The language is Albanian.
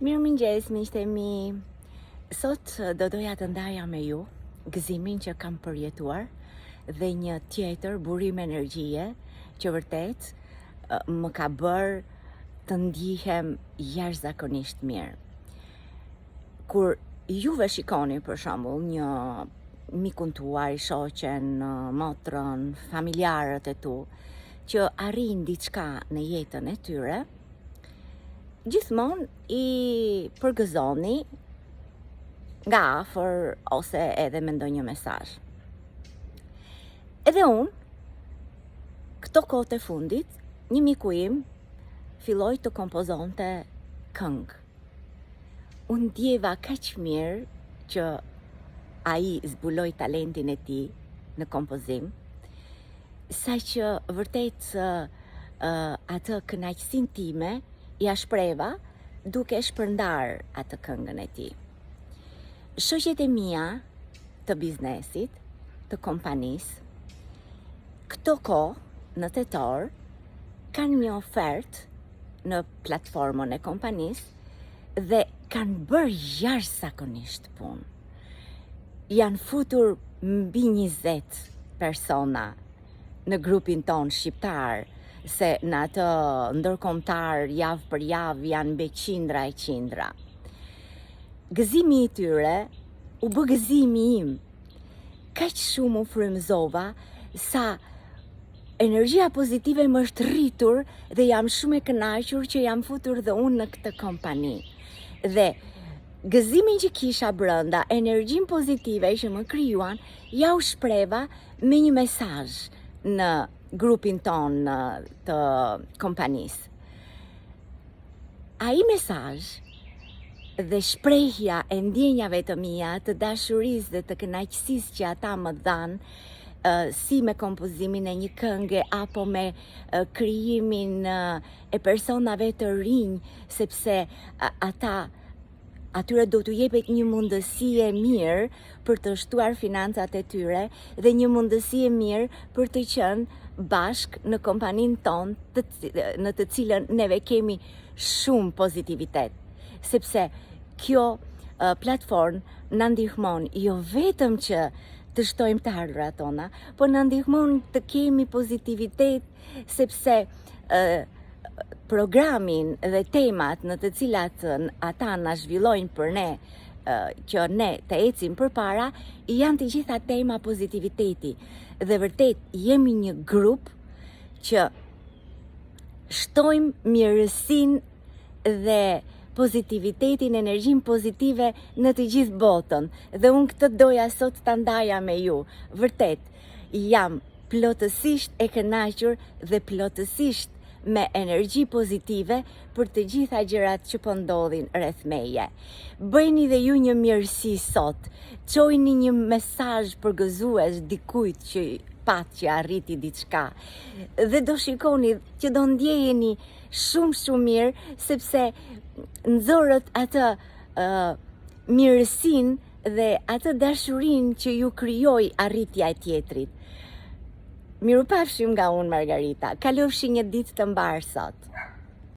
Mirëmëngjes, miqtë e mi. Sot do doja të ndaja me ju gëzimin që kam përjetuar dhe një tjetër burim energjie që vërtet më ka bërë të ndihem jashtëzakonisht mirë. Kur juve shikoni për shembull një mikun tuaj, shoqen, motrën, familjarët e tu që arrin diçka në jetën e tyre, gjithmonë i përgëzoni nga afër ose edhe me ndonjë mesazh. Edhe unë, këto kohë të fundit, një miku im filloi të kompozonte këngë. Unë ndjeva kaq mirë që ai zbuloi talentin e tij në kompozim, saqë vërtet atë kënaqësinë time ja shpreva duke shpërndar atë këngën e tij. Shoqet e mia të biznesit, të kompanisë, këto kohë në tetor kanë një ofertë në platformën e kompanisë dhe kanë bërë jashtëzakonisht punë. Janë futur mbi 20 persona në grupin ton shqiptar, se në atë ndërkombëtar javë për javë janë mbi qindra e qindra. Gëzimi i tyre u bë gëzimi im. Kaq shumë u frymëzova sa energjia pozitive më është rritur dhe jam shumë e kënaqur që jam futur dhe unë në këtë kompani. Dhe gëzimin që kisha brenda, energjinë pozitive që më krijuan, ja u shpreva me një mesazh në grupin ton të kompanisë. Ai mesazh dhe shprehja e ndjenjave të mia, të dashurisë dhe të kënaqësisë që ata më dhanë, si me kompozimin e një këngë apo me krijimin e personave të rinj, sepse atyre do t'u jepet një mundësi e mirë për të shtuar financat e tyre dhe një mundësi e mirë për të qenë bashk në kompaninë tonë në të cilën neve kemi shumë pozitivitet. Sepse kjo platformë na ndihmon jo vetëm që të shtojmë të ardhurat tona, po na ndihmon të kemi pozitivitet, sepse programin dhe temat në të cilat ata na zhvillojnë për ne, që ne të ecim përpara, janë të gjitha tema pozitiviteti. Dhe vërtet jemi një grup që shtojmë mirësinë dhe pozitivitetin, energjinë pozitive në të gjithë botën. Dhe unë këtë doja sot ta ndaja me ju. Vërtet, jam plotësisht e kënaqur dhe plotësisht me energji pozitive për të gjitha gjërat që po ndodhin rreth meje. Bëjni dhe ju një mirësi sot. Çojini një mesazh përgëzues dikujt që që arriti diçka. Dhe do shikoni që do ndjeheni shumë mirë, sepse nxorët atë mirësinë dhe atë dashurinë që ju krijoi arritja e tjetrit. Mirupafshim nga unë, Margarita. Kalofshi një ditë të mbar sot.